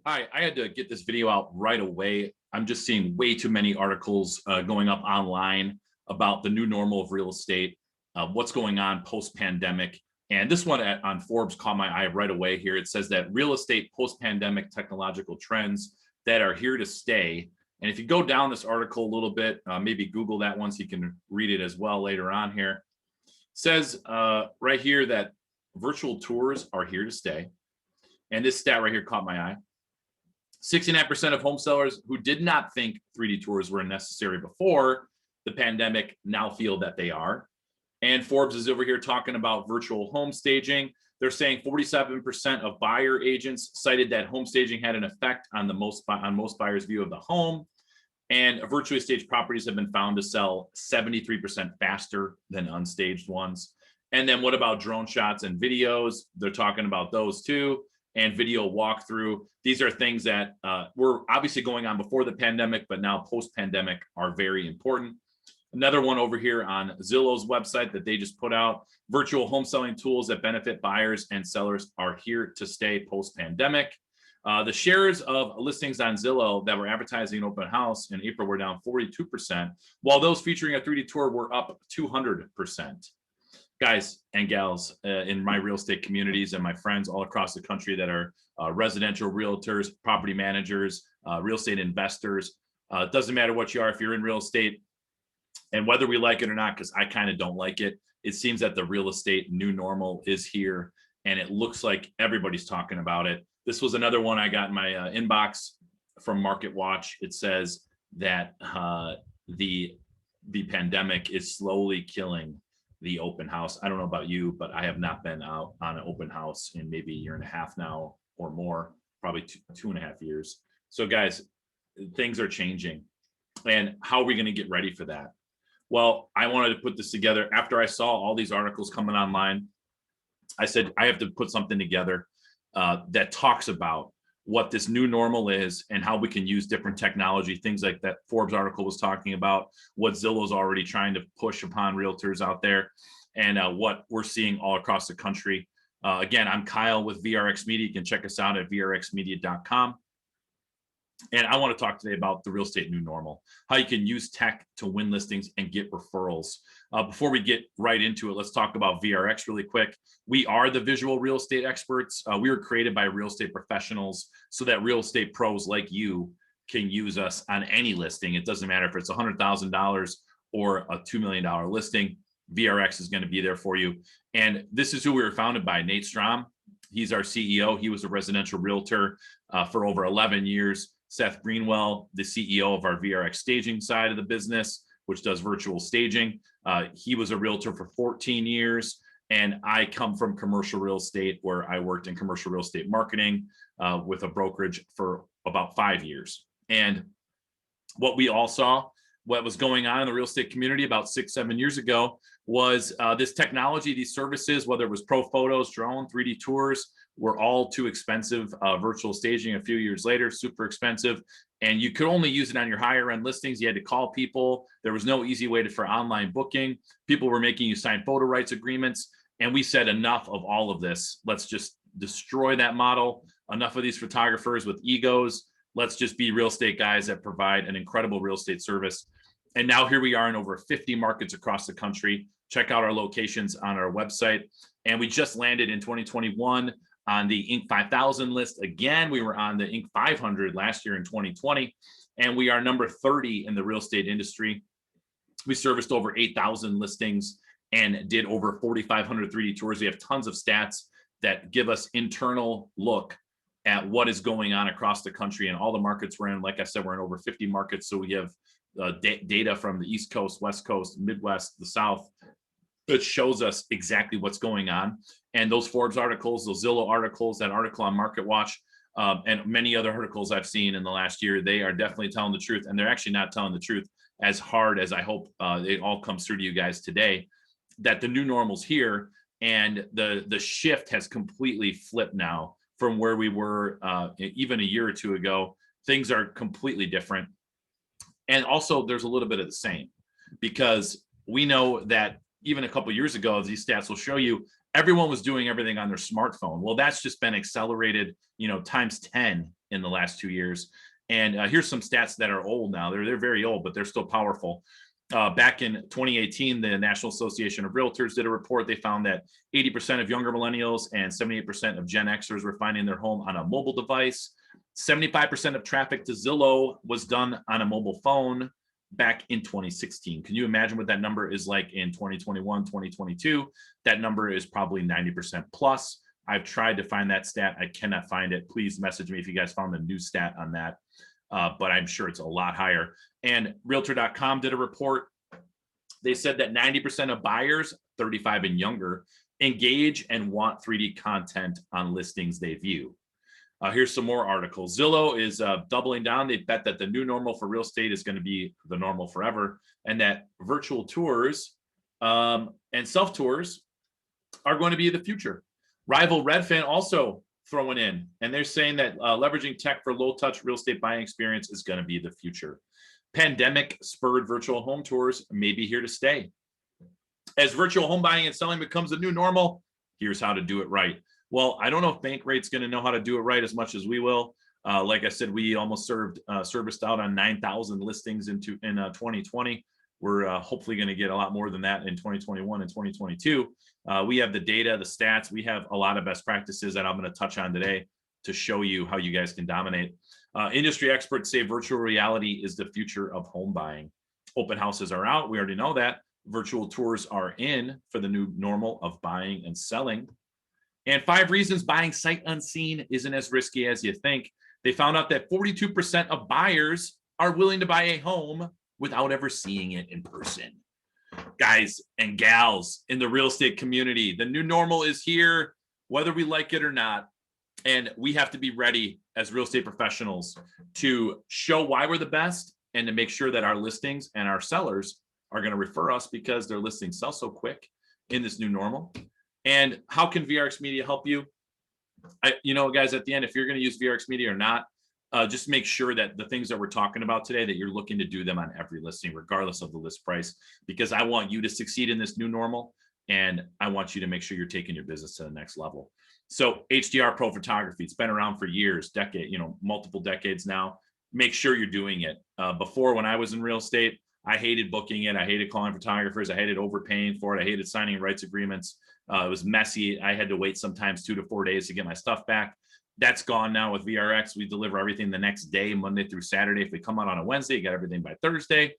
Hi, I had to get this video out right away. I'm just seeing way too many articles going up online about the new normal of real estate, what's going on post-pandemic. And this one on Forbes caught my eye right away here. It says that real estate post-pandemic technological trends that are here to stay. And if you go down this article a little bit, maybe Google that one so you can read it as well later on here. Says right here that virtual tours are here to stay. And this stat right here caught my eye. 69% of home sellers who did not think 3D tours were necessary before the pandemic now feel that they are. And Forbes is over here talking about virtual home staging. They're saying 47% of buyer agents cited that home staging had an effect on most buyers' view of the home. And virtually staged properties have been found to sell 73% faster than unstaged ones. And then what about drone shots and videos? They're talking about those too. And video walkthrough. These are things that were obviously going on before the pandemic, but now post-pandemic are very important. Another one over here on Zillow's website that they just put out, virtual home selling tools that benefit buyers and sellers are here to stay post-pandemic. The shares of listings on Zillow that were advertising an open house in April were down 42%, while those featuring a 3D tour were up 200%. Guys and gals in my real estate communities and my friends all across the country that are residential realtors, property managers, real estate investors. It doesn't matter what you are if you're in real estate, and whether we like it or not, because I kind of don't like it. It seems that the real estate new normal is here, and it looks like everybody's talking about it. This was another one I got in my inbox from Market Watch. It says that the pandemic is slowly killing the open house. I don't know about you, but I have not been out on an open house in maybe a year and a half now or more, probably two and a half years. So guys, things are changing. And how are we going to get ready for that? Well, I wanted to put this together after I saw all these articles coming online. I said, I have to put something together that talks about what this new normal is and how we can use different technology, things like that Forbes article was talking about, what Zillow's already trying to push upon realtors out there, and what we're seeing all across the country. Again, I'm Kyle with VRX Media. You can check us out at vrxmedia.com. And I want to talk today about the real estate new normal, how you can use tech to win listings and get referrals. Before we get right into it, let's talk about VRX really quick. We are the visual real estate experts. We were created by real estate professionals so that real estate pros like you can use us on any listing. It doesn't matter if it's $100,000 or a $2 million listing. VRX is going to be there for you. And this is who we were founded by, Nate Strom. He's our CEO. He was a residential realtor for over 11 years. Seth Greenwell, the CEO of our VRX staging side of the business, which does virtual staging. He was a realtor for 14 years. And I come from commercial real estate, where I worked in commercial real estate marketing with a brokerage for about 5 years. And what we all saw, what was going on in the real estate community about 6-7 years ago was this technology, these services, whether it was pro photos, drone, 3D tours, were all too expensive. Virtual staging a few years later, super expensive. And you could only use it on your higher end listings. You had to call people. There was no easy way for online booking. People were making you sign photo rights agreements. And we said, enough of all of this. Let's just destroy that model. Enough of these photographers with egos. Let's just be real estate guys that provide an incredible real estate service. And now here we are in over 50 markets across the country. Check out our locations on our website. And we just landed in 2021 on the Inc. 5000 list. Again, we were on the Inc. 500 last year in 2020, and we are number 30 in the real estate industry. We serviced over 8,000 listings and did over 4,500 3D tours. We have tons of stats that give us internal look at what is going on across the country and all the markets we're in. Like I said, we're in over 50 markets, so we have data from the East Coast, West Coast, Midwest, the South, that shows us exactly what's going on. And those Forbes articles, those Zillow articles, that article on Market Watch, and many other articles I've seen in the last year, they are definitely telling the truth. And they're actually not telling the truth as hard as I hope it all comes through to you guys today, that the new normal's here. And the shift has completely flipped now from where we were even a year or two ago. Things are completely different. And also there's a little bit of the same, because we know that even a couple of years ago, as these stats will show you, everyone was doing everything on their smartphone. Well, that's just been accelerated, times 10 in the last 2 years. And here's some stats that are old now. They're very old, but they're still powerful. Back in 2018, the National Association of Realtors did a report. They found that 80% of younger millennials and 78% of Gen Xers were finding their home on a mobile device. 75% of traffic to Zillow was done on a mobile phone back in 2016. Can you imagine what that number is like in 2021, 2022? That number is probably 90% plus. I've tried to find that stat. I cannot find it. Please message me if you guys found the new stat on that. But I'm sure it's a lot higher. And Realtor.com did a report. They said that 90% of buyers, 35 and younger, engage and want 3D content on listings they view. Here's some more articles. Zillow is doubling down. They bet that the new normal for real estate is going to be the normal forever, and that virtual tours and self-tours are going to be the future. Rival Redfin also throwing in, and they're saying that leveraging tech for low-touch real estate buying experience is going to be the future. Pandemic spurred virtual home tours may be here to stay. As virtual home buying and selling becomes the new normal, here's how to do it right. Well, I don't know if Bankrate's going to know how to do it right as much as we will. Like I said, we almost serviced out on 9,000 listings in 2020. We're hopefully going to get a lot more than that in 2021 and 2022. We have the data, the stats. We have a lot of best practices that I'm going to touch on today to show you how you guys can dominate. Industry experts say virtual reality is the future of home buying. Open houses are out. We already know that. Virtual tours are in for the new normal of buying and selling. And 5 reasons buying sight unseen isn't as risky as you think. They found out that 42% of buyers are willing to buy a home without ever seeing it in person. Guys and gals in the real estate community, the new normal is here, whether we like it or not. And we have to be ready as real estate professionals to show why we're the best and to make sure that our listings and our sellers are going to refer us because their listings sell so quick in this new normal. And how can VRX Media help you? Guys, at the end, if you're going to use VRX Media or not, just make sure that the things that we're talking about today, that you're looking to do them on every listing, regardless of the list price, because I want you to succeed in this new normal. And I want you to make sure you're taking your business to the next level. So HDR Pro Photography, it's been around for years, multiple decades now. Make sure you're doing it. Before, when I was in real estate, I hated booking it. I hated calling photographers. I hated overpaying for it. I hated signing rights agreements. It was messy. I had to wait sometimes 2 to 4 days to get my stuff back. That's gone now with VRX. We deliver everything the next day, Monday through Saturday. If we come out on a Wednesday, you got everything by Thursday.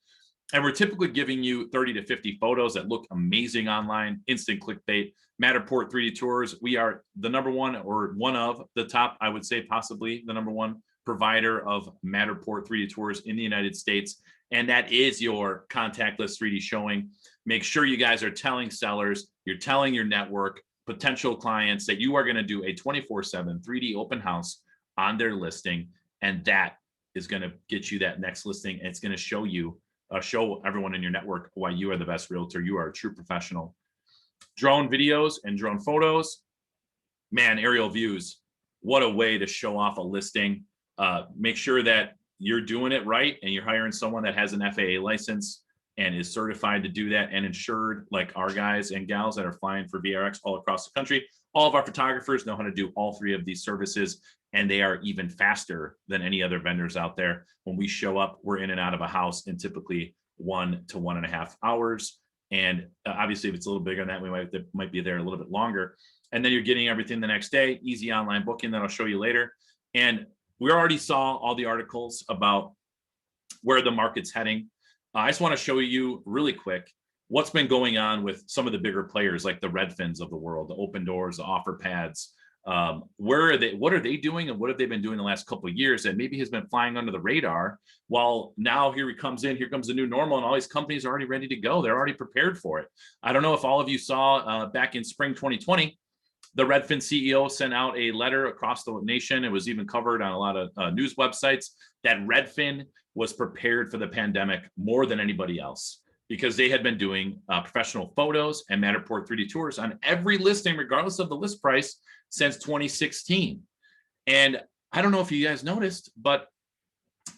And we're typically giving you 30 to 50 photos that look amazing online, instant clickbait. Matterport 3D Tours, we are the number one, or one of the top, I would say possibly the number one provider of Matterport 3D Tours in the United States. And that is your contactless 3D showing. Make sure you guys are telling sellers, you're telling your network, potential clients, that you are going to do a 24/7 3D open house on their listing. And that is going to get you that next listing. And it's going to show you, show everyone in your network why you are the best realtor. You are a true professional. Drone videos and drone photos, man, aerial views. What a way to show off a listing. Make sure that you're doing it right and you're hiring someone that has an FAA license and is certified to do that and insured, like our guys and gals that are flying for VRX all across the country. All of our photographers know how to do all 3 of these services, and they are even faster than any other vendors out there. When we show up, we're in and out of a house in typically 1 to 1.5 hours. And obviously, if it's a little bigger than that, we might be there a little bit longer. And then you're getting everything the next day, easy online booking that I'll show you later. And we already saw all the articles about where the market's heading. I just want to show you really quick what's been going on with some of the bigger players like the Redfins of the world, the Open Doors, the OfferPads. Where are they? What are they doing, and what have they been doing the last couple of years that maybe has been flying under the radar? Well, now here comes the new normal, and all these companies are already ready to go. They're already prepared for it. I don't know if all of you saw back in spring 2020, the Redfin CEO sent out a letter across the nation. It was even covered on a lot of news websites that Redfin was prepared for the pandemic more than anybody else, because they had been doing professional photos and Matterport 3D tours on every listing, regardless of the list price, since 2016. And I don't know if you guys noticed, but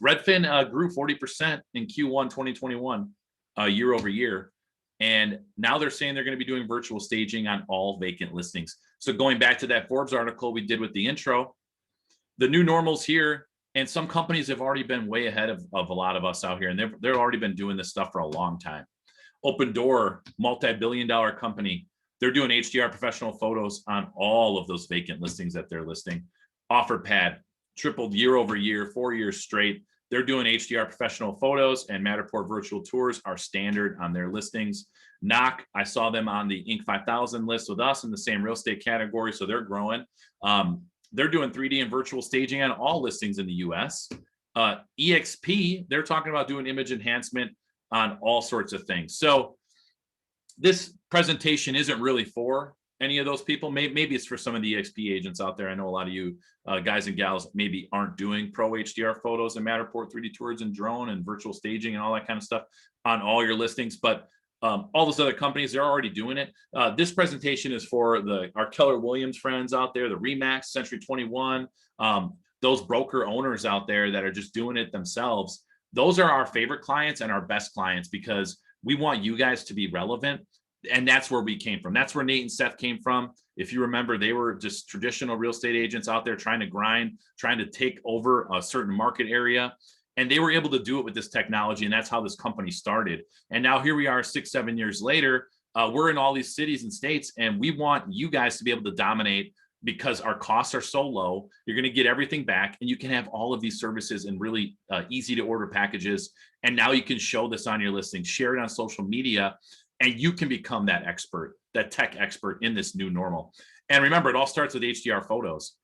Redfin grew 40% in Q1 2021, year over year. And now they're saying they're going to be doing virtual staging on all vacant listings. So going back to that Forbes article we did with the intro, the new normal's here, and some companies have already been way ahead of a lot of us out here, and they've already been doing this stuff for a long time. Open Door, multi-billion-dollar company, they're doing HDR professional photos on all of those vacant listings that they're listing. OfferPad tripled year over year, 4 years straight. They're doing HDR professional photos, and Matterport virtual tours are standard on their listings. Knock, I saw them on the Inc. 5000 list with us in the same real estate category, so they're growing. They're doing 3D and virtual staging on all listings in the US. EXP, they're talking about doing image enhancement on all sorts of things. So this presentation isn't really for any of those people. Maybe it's for some of the EXP agents out there. I know a lot of you guys and gals maybe aren't doing pro HDR photos and Matterport 3D tours and drone and virtual staging and all that kind of stuff on all your listings, but all those other companies, they're already doing it. This presentation is for our Keller Williams friends out there, the Remax, Century 21, those broker owners out there that are just doing it themselves. Those are our favorite clients and our best clients, because we want you guys to be relevant. And that's where we came from. That's where Nate and Seth came from. If you remember, they were just traditional real estate agents out there trying to grind, trying to take over a certain market area. And they were able to do it with this technology. And that's how this company started. And now here we are 6, 7 years later. We're in all these cities and states, and we want you guys to be able to dominate, because our costs are so low. You're going to get everything back, and you can have all of these services in really easy to order packages. And now you can show this on your listing, share it on social media, and you can become that expert, that tech expert in this new normal. And remember, it all starts with HDR photos.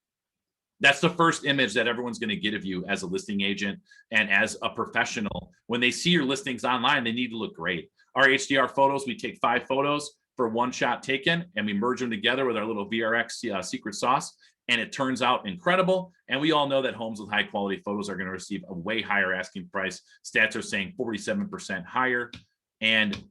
That's the first image that everyone's going to get of you as a listing agent and as a professional. When they see your listings online, they need to look great. Our HDR photos, we take 5 photos for one shot taken, and we merge them together with our little VRX secret sauce, and it turns out incredible. And we all know that homes with high quality photos are going to receive a way higher asking price. Stats are saying 47% higher. And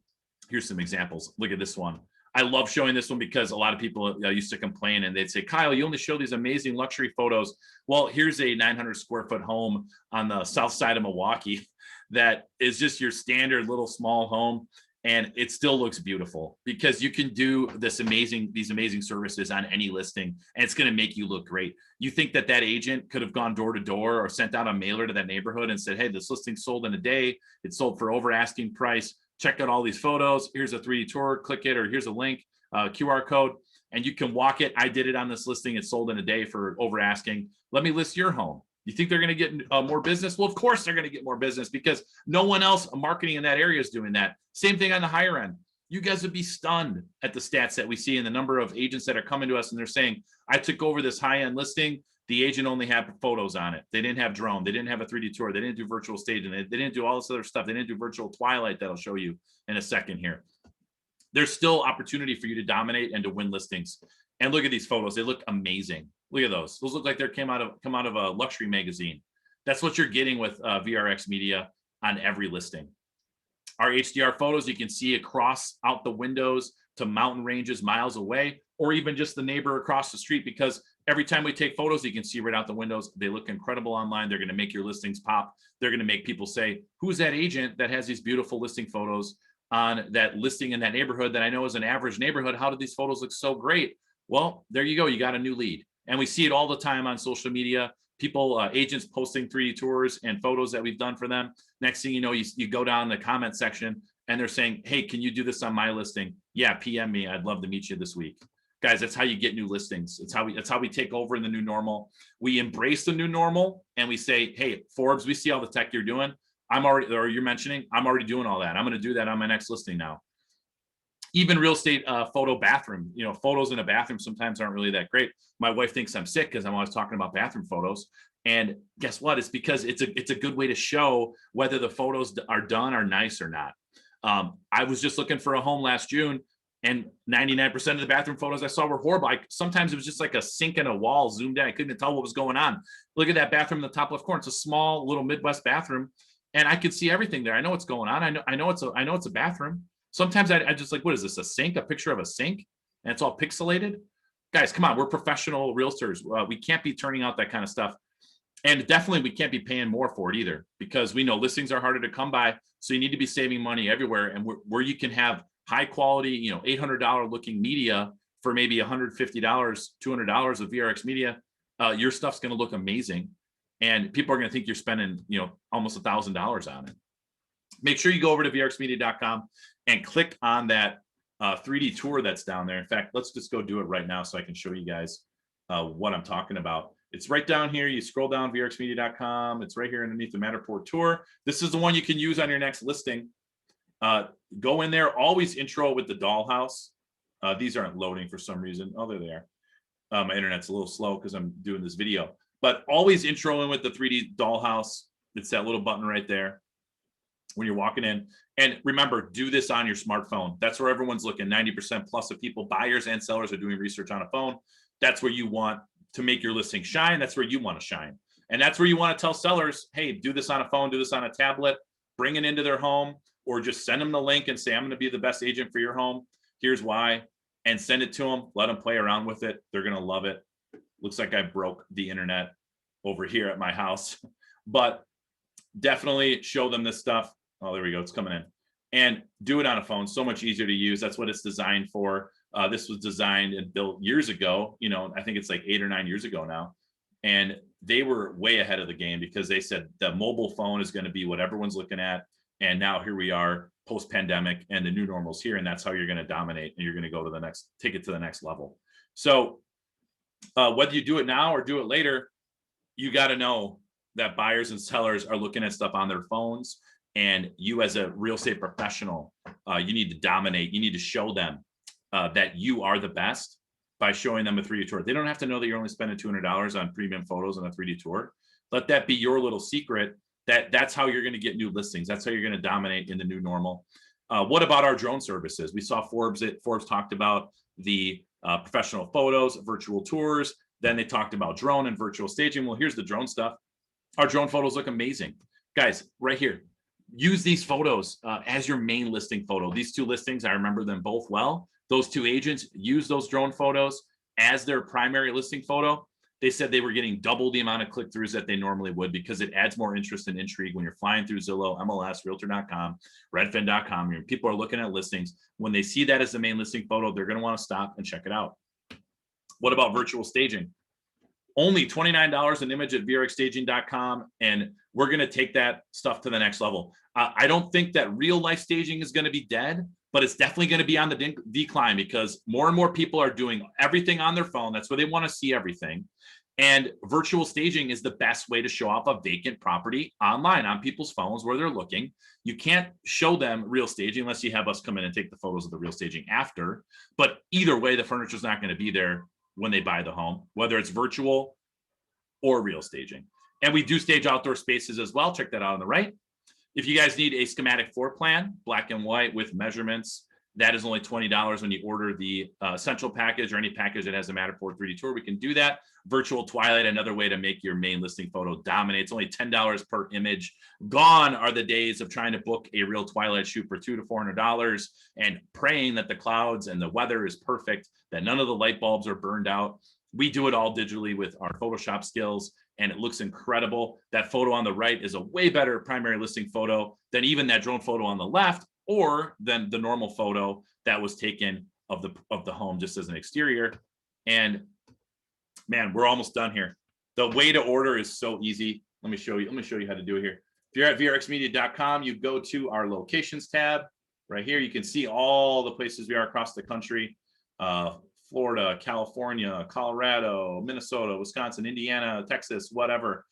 here's some examples. Look at this one. I love showing this one because a lot of people used to complain, and they'd say, Kyle, you only show these amazing luxury photos. Well, here's a 900 square foot home on the south side of Milwaukee that is just your standard little small home. And it still looks beautiful, because you can do these amazing services on any listing, and it's going to make you look great. You think that agent could have gone door to door or sent out a mailer to that neighborhood and said, hey, this listing sold in a day. It sold for over asking price. Check out all these photos. Here's a 3D tour, click it, or here's a link, QR code, and you can walk it. I did it on this listing. It sold in a day for over asking. Let me list your home. You think they're going to get more business? Well, of course they're going to get more business, because no one else marketing in that area is doing that. Same thing on the higher end. You guys would be stunned at the stats that we see and the number of agents that are coming to us and they're saying, I took over this high-end listing. The agent only had photos on it. They didn't have drone. They didn't have a 3D tour. They didn't do virtual staging. They didn't do all this other stuff. They didn't do virtual twilight that I'll show you in a second here. There's still opportunity for you to dominate and to win listings. And look at these photos. They look amazing. Look at those. Those look like they come out of a luxury magazine. That's what you're getting with VRX Media on every listing. Our HDR photos, you can see across out the windows to mountain ranges miles away, or even just the neighbor across the street, because every time we take photos, you can see right out the windows. They look incredible online. They're going to make your listings pop. They're going to make people say, who's that agent that has these beautiful listing photos on that listing in that neighborhood that I know is an average neighborhood? How do these photos look so great? Well, there you go. You got a new lead. And we see it all the time on social media. People, agents posting 3D tours and photos that we've done for them. Next thing you know, you go down the comment section and they're saying, hey, can you do this on my listing? Yeah, PM me. I'd love to meet you this week. Guys, that's how you get new listings. That's how we take over in the new normal. We embrace the new normal and we say, hey, Forbes, we see all the tech you're doing. You're mentioning, I'm already doing all that. I'm going to do that on my next listing now. Even real estate photo bathroom, photos in a bathroom sometimes aren't really that great. My wife thinks I'm sick because I'm always talking about bathroom photos. And guess what? It's because it's a good way to show whether the photos are done are nice or not. I was just looking for a home last June, and 99% of the bathroom photos I saw were horrible. Sometimes it was just like a sink in a wall zoomed in. I couldn't tell what was going on. Look at that bathroom in the top left corner. It's a small little Midwest bathroom, and I could see everything there. I know what's going on. I know it's a bathroom. Sometimes I just like, what is this? A sink? A picture of a sink? And it's all pixelated? Guys, come on. We're professional realtors. We can't be turning out that kind of stuff. And definitely we can't be paying more for it either, because we know listings are harder to come by. So you need to be saving money everywhere. And where you can have high quality, $800 looking media for maybe $150, $200 of VRX Media, your stuff's going to look amazing, and people are going to think you're spending, almost $1,000 on it. Make sure you go over to vrxmedia.com and click on that 3D tour that's down there. In fact, let's just go do it right now so I can show you guys what I'm talking about. It's right down here. You scroll down vrxmedia.com. It's right here underneath the Matterport tour. This is the one you can use on your next listing. Go in there, always intro with the dollhouse. These aren't loading for some reason. Oh, there they are. My internet's a little slow because I'm doing this video, but always intro in with the 3D dollhouse. It's that little button right there when you're walking in. And remember, do this on your smartphone. That's where everyone's looking. 90% plus of people, buyers and sellers, are doing research on a phone. That's where you want to make your listing shine. That's where you want to shine. And that's where you want to tell sellers, hey, do this on a phone, do this on a tablet, bring it into their home, or just send them the link and say, I'm going to be the best agent for your home. Here's why. And send it to them. Let them play around with it. They're going to love it. Looks like I broke the internet over here at my house, but definitely show them this stuff. Oh, there we go. It's coming in. And do it on a phone. So much easier to use. That's what it's designed for. This was designed and built years ago. I think it's like 8 or 9 years ago now. And they were way ahead of the game because they said the mobile phone is going to be what everyone's looking at. And now here we are post-pandemic, and the new normal's here. And that's how you're going to dominate, and you're going to go to the next, take it to the next level. So whether you do it now or do it later, you got to know that buyers and sellers are looking at stuff on their phones. And you, as a real estate professional, you need to dominate. You need to show them that you are the best by showing them a 3D tour. They don't have to know that you're only spending $200 on premium photos and a 3D tour. Let that be your little secret. That's how you're going to get new listings. That's how you're going to dominate in the new normal. What about our drone services? We saw Forbes talked about the professional photos, virtual tours. Then they talked about drone and virtual staging. Well, here's the drone stuff. Our drone photos look amazing. Guys, right here. Use these photos as your main listing photo. These two listings, I remember them both well. Those two agents use those drone photos as their primary listing photo. They said they were getting double the amount of click-throughs that they normally would because it adds more interest and intrigue when you're flying through Zillow, MLS, Realtor.com, Redfin.com. People are looking at listings. When they see that as the main listing photo, they're going to want to stop and check it out. What about virtual staging? Only $29 an image at vrxstaging.com, and we're going to take that stuff to the next level. I don't think that real life staging is going to be dead, but it's definitely going to be on the decline because more and more people are doing everything on their phone. That's where they want to see everything. And virtual staging is the best way to show off a vacant property online on people's phones where they're looking. You can't show them real staging unless you have us come in and take the photos of the real staging after. But either way, the furniture is not going to be there when they buy the home, whether it's virtual or real staging. And we do stage outdoor spaces as well. Check that out on the right. If you guys need a schematic floor plan, black and white with measurements, that is only $20 when you order the essential package or any package that has a Matterport 3D tour. We can do that. Virtual Twilight, another way to make your main listing photo dominate. It's only $10 per image. Gone are the days of trying to book a real Twilight shoot for $200 to $400 and praying that the clouds and the weather is perfect, that none of the light bulbs are burned out. We do it all digitally with our Photoshop skills, and it looks incredible. That photo on the right is a way better primary listing photo than even that drone photo on the left, or than the normal photo that was taken of the home just as an exterior. And man, we're almost done here. The way to order is so easy. Let me show you how to do it here. If you're at vrxmedia.com, you go to our locations tab. Right here, you can see all the places we are across the country. Florida, California, Colorado, Minnesota, Wisconsin, Indiana, Texas, whatever.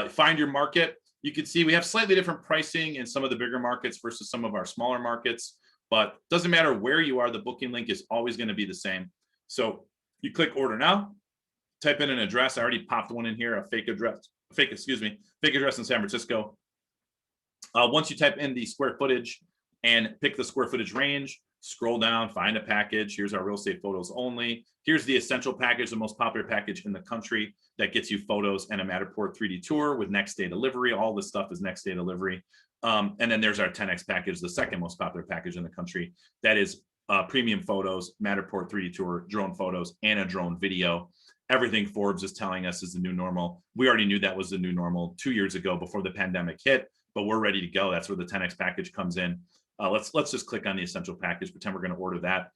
Find your market. You can see we have slightly different pricing in some of the bigger markets versus some of our smaller markets, but doesn't matter where you are, the booking link is always going to be the same. So you click order now, type in an address. I already popped one in here, a fake address in San Francisco. Once you type in the square footage and pick the square footage range, scroll down, find a package. Here's our real estate photos only. Here's the essential package, the most popular package in the country that gets you photos and a Matterport 3D tour with next day delivery. All this stuff is next day delivery. And then there's our 10X package, the second most popular package in the country. That is premium photos, Matterport 3D tour, drone photos, and a drone video. Everything Forbes is telling us is the new normal. We already knew that was the new normal 2 years ago before the pandemic hit, but we're ready to go. That's where the 10X package comes in. Let's just click on the essential package, pretend we're going to order that.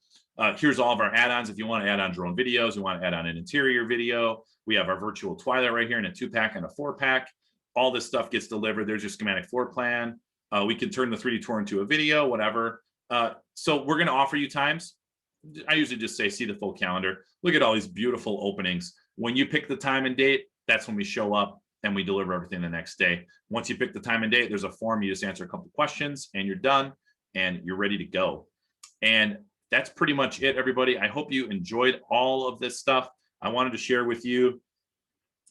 Here's all of our add-ons. If you want to add on drone videos, you want to add on an interior video, we have our virtual twilight right here in a 2-pack and a 4-pack. All this stuff gets delivered. There's your schematic floor plan. We can turn the 3D tour into a video, whatever. So we're going to offer you times. I usually just say, see the full calendar. Look at all these beautiful openings. When you pick the time and date, that's when we show up and we deliver everything the next day. Once you pick the time and date, there's a form. You just answer a couple questions and you're done and you're ready to go. And that's pretty much it, everybody. I hope you enjoyed all of this stuff. I wanted to share with you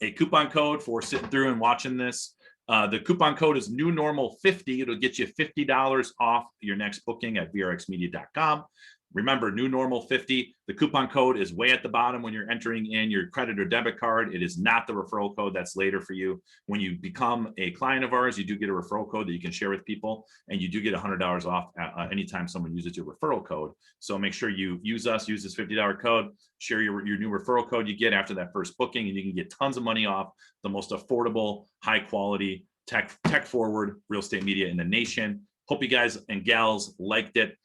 a coupon code for sitting through and watching this. The coupon code is new normal 50. It'll get you $50 off your next booking at vrxmedia.com. Remember, new normal 50. The coupon code is way at the bottom when you're entering in your credit or debit card. It is not the referral code. That's later for you. When you become a client of ours, you do get a referral code that you can share with people, and you do get $100 off anytime someone uses your referral code. So make sure you use us, use this $50 code, share your new referral code you get after that first booking, and you can get tons of money off the most affordable, high quality, tech forward real estate media in the nation. Hope you guys and gals liked it.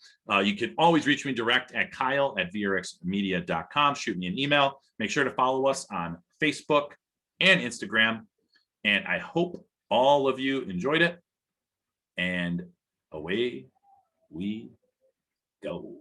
You can always reach me direct at kyle@vrxmedia.com. Shoot me an email. Make sure to follow us on Facebook and Instagram. And I hope all of you enjoyed it. And away we go.